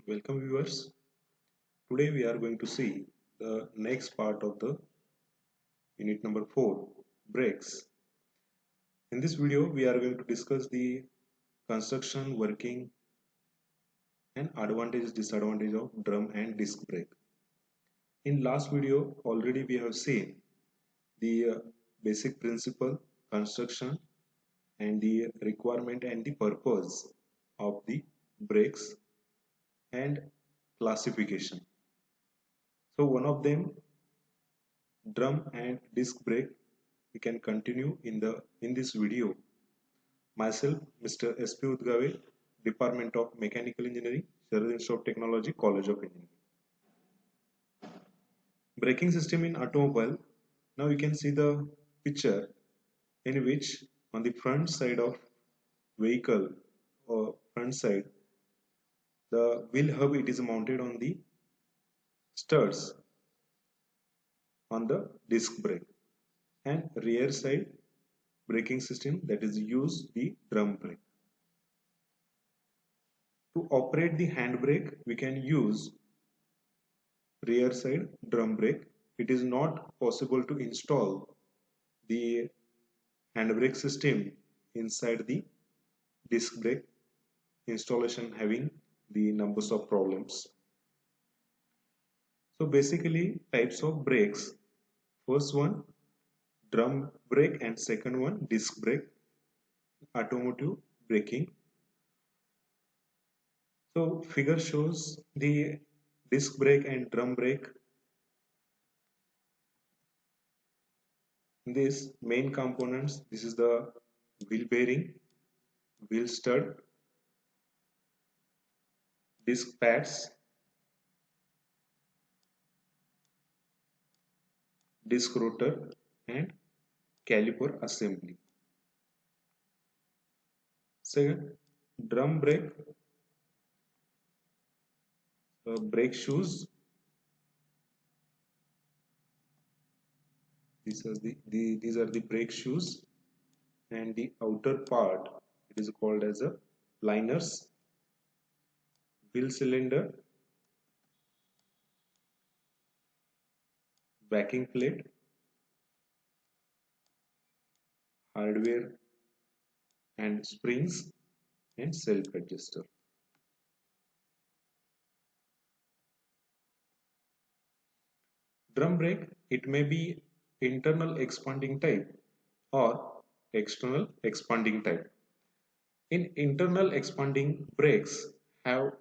Welcome viewers. Today we are going to see the next part of the unit number 4, brakes. In this video we are going to discuss the construction, working and advantage disadvantage of drum and disc brake. In last video already we have seen the basic principle, construction and the requirement and the purpose of the brakes and classification. So one of them, drum and disc brake, we can continue in this video. Myself, Mr. S.P. Udgave, Department of Mechanical Engineering, Sharad Institute of Technology, College of Engineering. Braking system in automobile. Now you can see the picture in which on the front side of vehicle or front side, the wheel hub, it is mounted on the studs on the disc brake, and rear side braking system, that is use the drum brake. To operate the handbrake, we can use rear side drum brake. It is not possible to install the handbrake system inside the disc brake installation, having the numbers of problems. So basically types of brakes. First one drum brake and second one disc brake, automotive braking. So figure shows the disc brake and drum brake. These main components, this is the wheel bearing, wheel stud, disc pads, disc rotor and caliper assembly. Second, drum brake, brake shoes. These are the brake shoes, and the outer part, it is called as a liners, wheel cylinder, backing plate, hardware and springs, and self adjuster. Drum brake, it may be internal expanding type or external expanding type. In internal expanding brakes have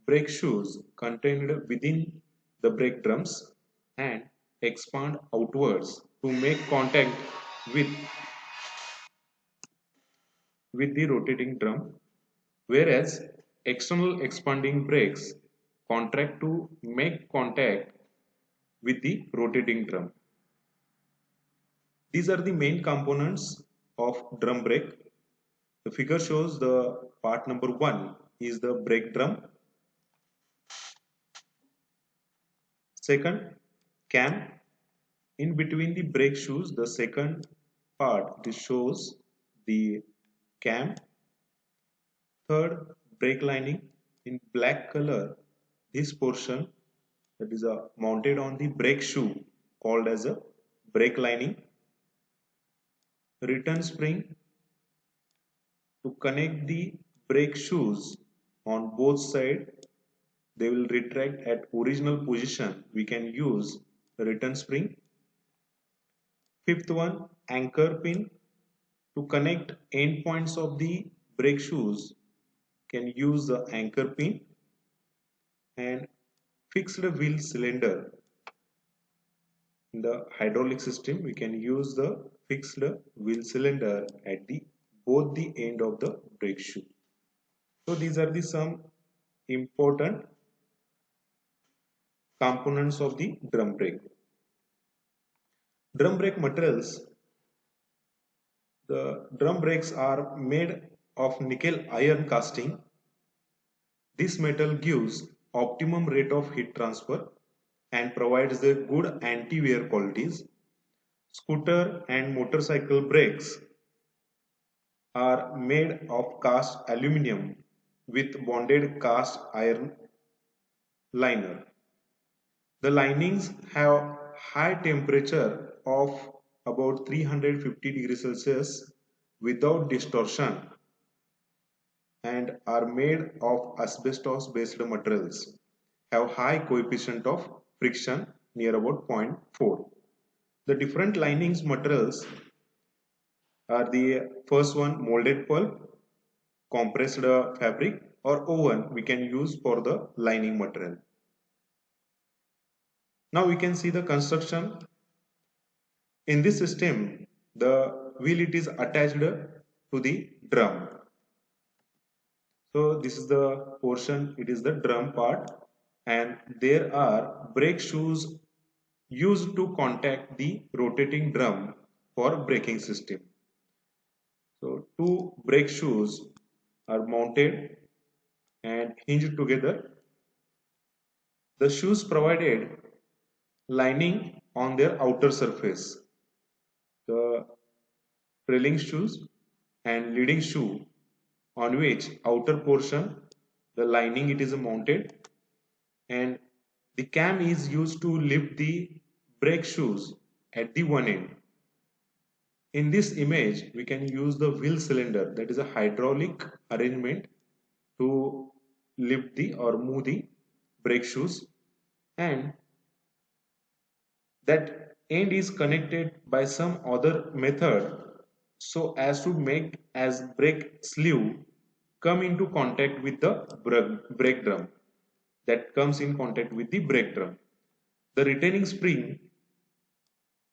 brake shoes contained within the brake drums and expand outwards to make contact with the rotating drum, whereas external expanding brakes contract to make contact with the rotating drum. These are the main components of drum brake. The figure shows the part number 1 is the brake drum. Second, cam. In between the brake shoes, the second part, this shows the cam. Third, brake lining in black color. This portion, that is mounted on the brake shoe, called as a brake lining. Return spring to connect the brake shoes on both sides. They will retract at original position. We can use the return spring. Fifth one, anchor pin to connect end points of the brake shoes. Can use the anchor pin. And fixed wheel cylinder. In the hydraulic system, we can use the fixed wheel cylinder at the both the end of the brake shoe. So these are the some important components of the drum brake. Drum brake materials. The drum brakes are made of nickel iron casting. This metal gives optimum rate of heat transfer and provides the good anti-wear qualities. Scooter and motorcycle brakes are made of cast aluminum with bonded cast iron liner. The linings have high temperature of about 350 degrees Celsius without distortion and are made of asbestos based materials, have high coefficient of friction near about zero point 0.4. The different linings materials are the first one molded pulp, compressed fabric or oven we can use for the lining material. Now we can see the construction. In this system, the wheel it is attached to the drum. So this is the portion, it is the drum part, and there are brake shoes used to contact the rotating drum for braking system. So two brake shoes are mounted and hinged together. The shoes provided lining on their outer surface. The trailing shoes and leading shoe on which outer portion the lining it is mounted, and the cam is used to lift the brake shoes at the one end. In this image we can use the wheel cylinder, that is a hydraulic arrangement to lift the or move the brake shoes, and that end is connected by some other method so as to make as brake sleeve come into contact with the brake drum, that comes in contact with the brake drum. The retaining spring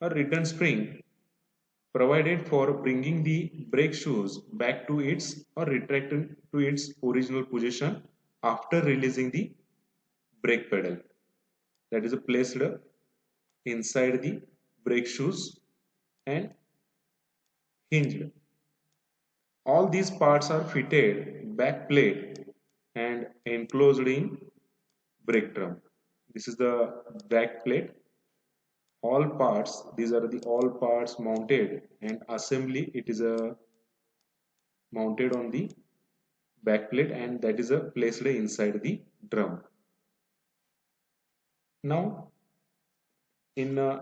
or return spring provided for bringing the brake shoes back to its or retracting to its original position after releasing the brake pedal, that is placed inside the brake shoes and hinged. All these parts are fitted back plate and enclosed in brake drum. This is the back plate. All parts, these are the all parts mounted, and assembly it is a mounted on the back plate, and that is a placed inside the drum. Now in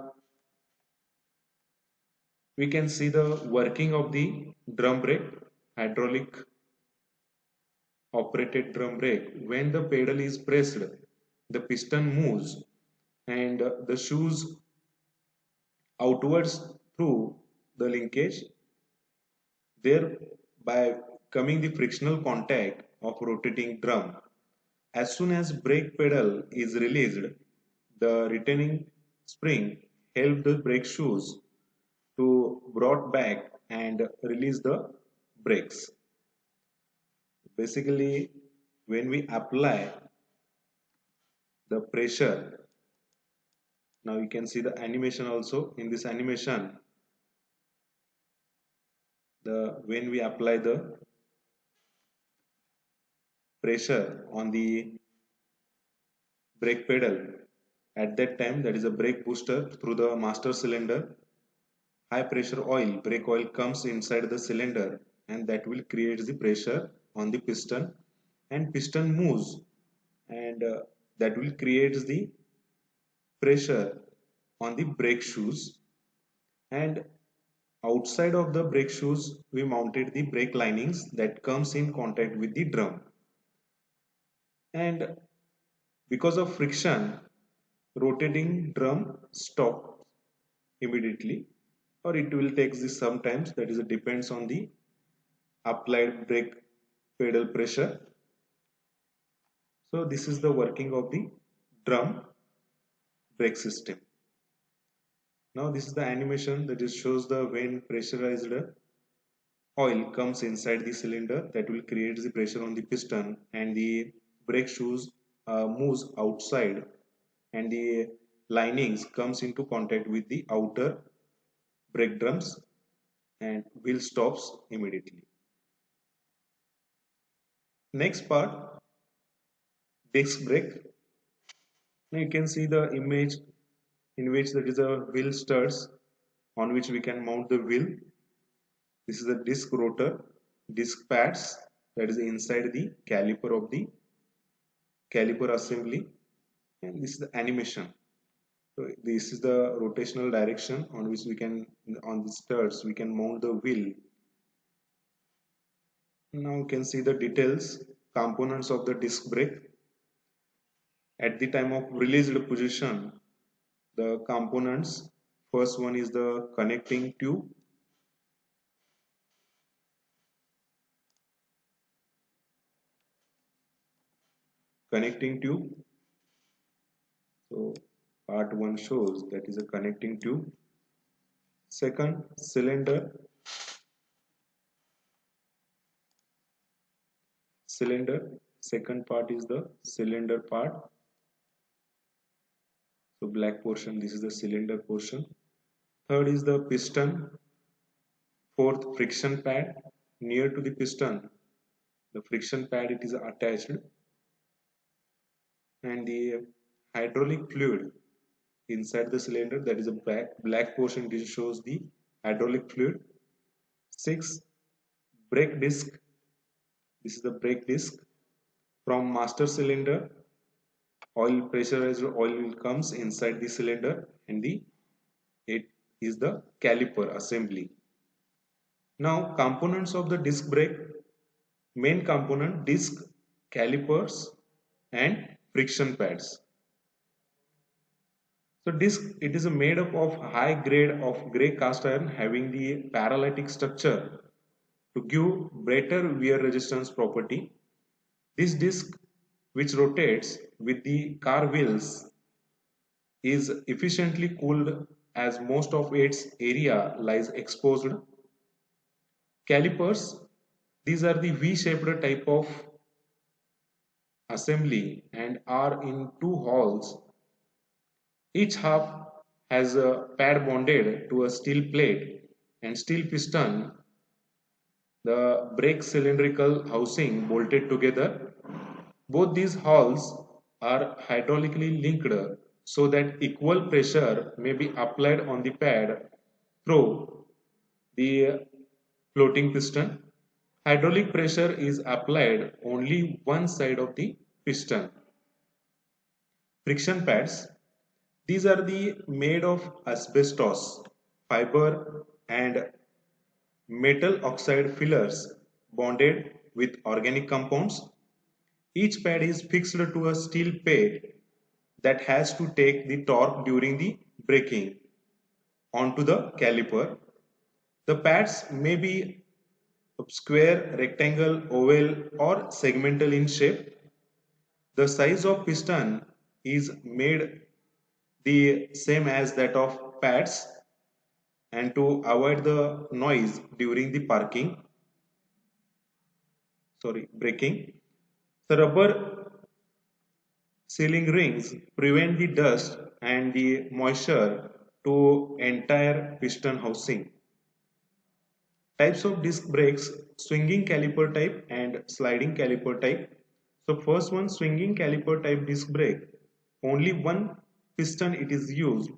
we can see the working of the drum brake, hydraulic operated drum brake. When the pedal is pressed, the piston moves and the shoes outwards through the linkage, thereby coming the frictional contact of rotating drum. As soon as brake pedal is released, the retaining spring help the brake shoes to brought back and release the brakes. Basically, when we apply the pressure, now you can see the animation also. In this animation, when we apply the pressure on the brake pedal, at that time that is a brake booster through the master cylinder, high pressure oil, brake oil comes inside the cylinder, and that will create the pressure on the piston, and piston moves, and that will create the pressure on the brake shoes, and outside of the brake shoes we mounted the brake linings that comes in contact with the drum, and because of friction rotating drum stops immediately, or it will take this sometimes, that is it depends on the applied brake pedal pressure. So this is the working of the drum brake system. Now this is the animation that is shows the when pressurized oil comes inside the cylinder, that will create the pressure on the piston, and the brake shoes moves outside, and the linings comes into contact with the outer brake drums, and wheel stops immediately. Next part, disc brake. Now you can see the image in which there is a wheel studs on which we can mount the wheel. This is a disc rotor, disc pads that is inside the caliper of the caliper assembly. and this is the animation. So this is the rotational direction on which we can, on the studs we can mount the wheel. Now you can see the details, components of the disc brake. At the time of released position, the components, first one is the connecting tube, connecting tube. So part 1 shows that is a connecting tube. Second, cylinder. Second part is the cylinder part. So black portion, this is the cylinder portion. Third is the piston. Fourth, friction pad. Near to the piston, the friction pad it is attached, and the hydraulic fluid inside the cylinder, that is a black portion, this shows the hydraulic fluid. 6, brake disc. This is the brake disc. From master cylinder, pressurized oil will comes inside the cylinder, and it is the caliper assembly. Now components of the disc brake: main component, disc, calipers, and friction pads. So disc, it is made up of high grade of grey cast iron having the paralytic structure to give better wear resistance property. This disc, which rotates with the car wheels, is efficiently cooled as most of its area lies exposed. Calipers, these are the V-shaped type of assembly and are in two halls. Each half has a pad bonded to a steel plate and steel piston, the brake cylindrical housing bolted together. Both these halls are hydraulically linked so that equal pressure may be applied on the pad through the floating piston. Hydraulic pressure is applied only one side of the piston. Friction pads, these are the made of asbestos fiber and metal oxide fillers bonded with organic compounds. Each pad is fixed to a steel plate that has to take the torque during the braking onto the caliper. The pads may be square, rectangle, oval, or segmental in shape. The size of piston is made the same as that of pads, and to avoid the noise during the braking, the rubber sealing rings prevent the dust and the moisture to entire piston housing. Types of disc brakes: swinging caliper type and sliding caliper type. So first one, swinging caliper type disc brake, only one piston it is used,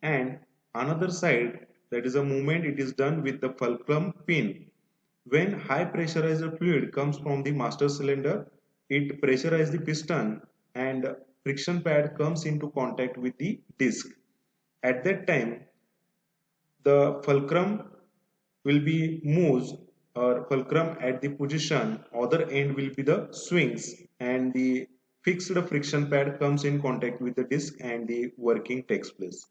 and another side, that is a movement, it is done with the fulcrum pin. When high pressurized fluid comes from the master cylinder, it pressurizes the piston and friction pad comes into contact with the disc. At that time, the fulcrum will be moved, or fulcrum at the position other end will be the swings, and the fixed friction pad comes in contact with the disc and the working takes place.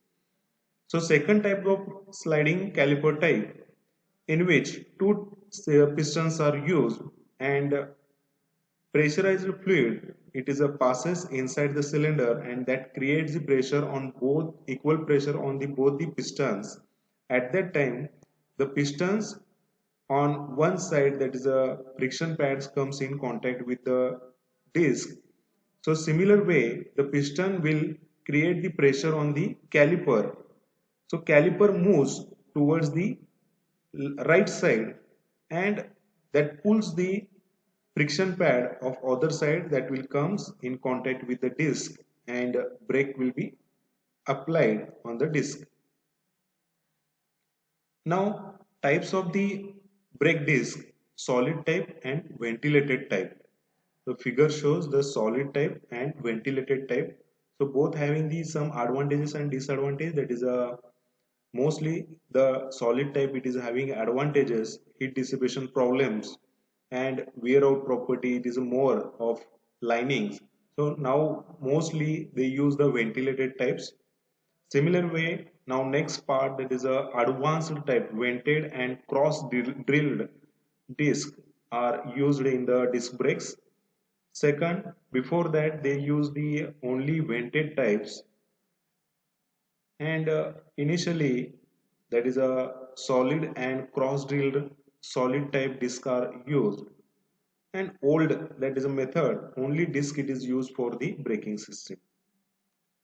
So second type of sliding caliper type, in which two pistons are used and pressurized fluid, it is a passes inside the cylinder, and that creates the pressure on both, equal pressure on the both the pistons. At that time, the pistons on one side, that is a friction pads, comes in contact with the disc. So similar way, the piston will create the pressure on the caliper. So caliper moves towards the right side, and that pulls the friction pad of other side, that will comes in contact with the disc, and brake will be applied on the disc. Now types of the brake disc: solid type and ventilated type. The figure shows the solid type and ventilated type. So both having the some advantages and disadvantages. That is a mostly the solid type, it is having advantages, heat dissipation problems and wear out property. It is more of linings. So now mostly they use the ventilated types. Similar way, now next part, that is a advanced type vented and cross drilled disc are used in the disc brakes. Second, before that they use the only vented types, and initially that is a solid and cross drilled solid type disc are used, and old, that is a method only disc it is used for the braking system.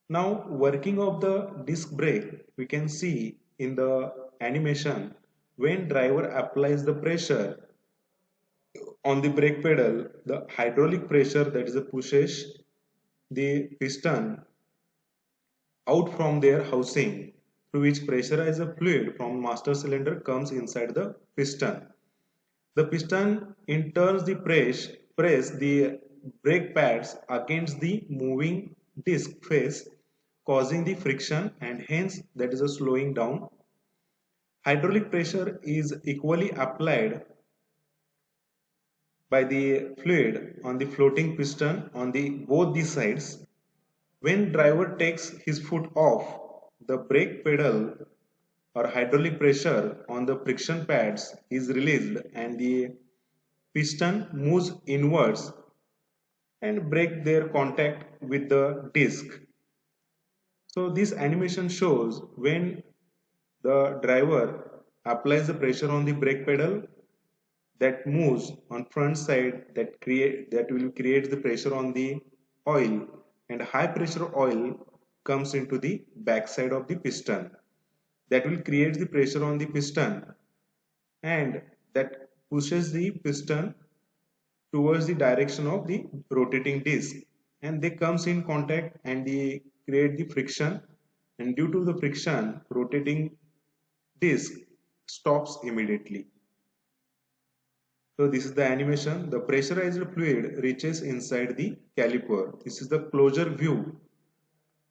Now working of the disc brake, we can see in the animation when driver applies the pressure on the brake pedal, the hydraulic pressure, that is a pushes the piston out from their housing, through which pressurized fluid from master cylinder comes inside the piston. The piston in turns the press the brake pads against the moving disc face, causing the friction, and hence that is a slowing down. Hydraulic pressure is equally applied by the fluid on the floating piston on the both the sides. When driver takes his foot off the brake pedal, or hydraulic pressure on the friction pads is released and the piston moves inwards and break their contact with the disc. So this animation shows when the driver applies the pressure on the brake pedal, that moves on front side, that will create the pressure on the oil, and high pressure oil comes into the back side of the piston, that will create the pressure on the piston, and that pushes the piston towards the direction of the rotating disc, and they comes in contact and they create the friction, and due to the friction rotating disc stops immediately. So this is the animation. The pressurized fluid reaches inside the caliper. This is the closure view.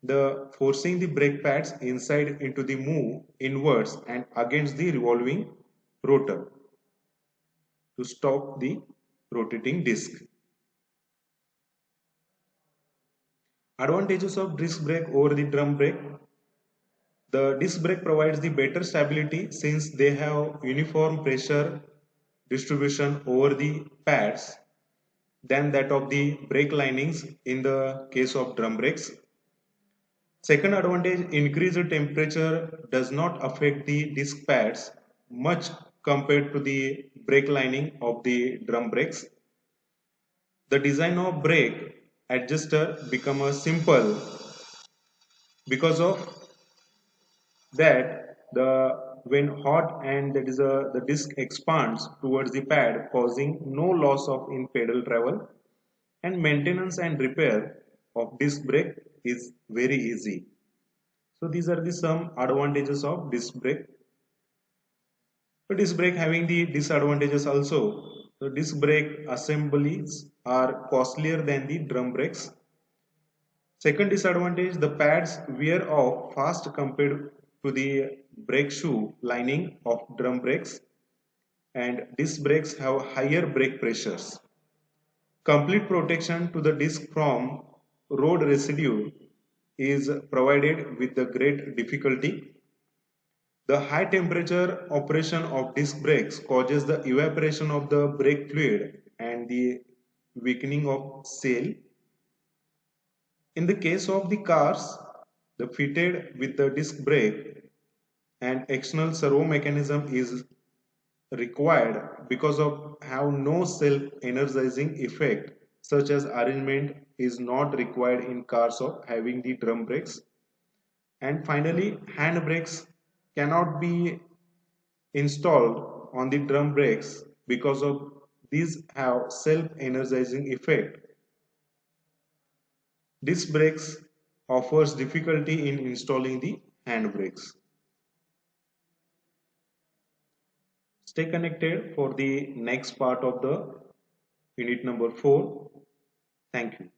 The forcing the brake pads inside into the move inwards and against the revolving rotor to stop the rotating disc. Advantages of disc brake over the drum brake. The disc brake provides the better stability since they have uniform pressure distribution over the pads than that of the brake linings in the case of drum brakes. Second advantage, increased temperature does not affect the disc pads much compared to the brake lining of the drum brakes. The design of brake adjuster become a simple because of that the when hot, and that is the disc expands towards the pad, causing no loss of in pedal travel, and maintenance and repair of disc brake is very easy. So these are the some advantages of disc brake. So disc brake having the disadvantages also. So disc brake assemblies are costlier than the drum brakes. Second disadvantage, the pads wear off fast compared to the brake shoe lining of drum brakes, and disc brakes have higher brake pressures. Complete protection to the disc from road residue is provided with the great difficulty. The high temperature operation of disc brakes causes the evaporation of the brake fluid and the weakening of sail. In the case of the cars, the fitted with the disc brake, and external servo mechanism is required because of have no self-energizing effect, such as arrangement is not required in cars of having the drum brakes. And finally, hand brakes cannot be installed on the drum brakes because of these have self-energizing effect. Disc brakes offers difficulty in installing the hand brakes. Stay connected for the next part of the unit number 4. Thank you.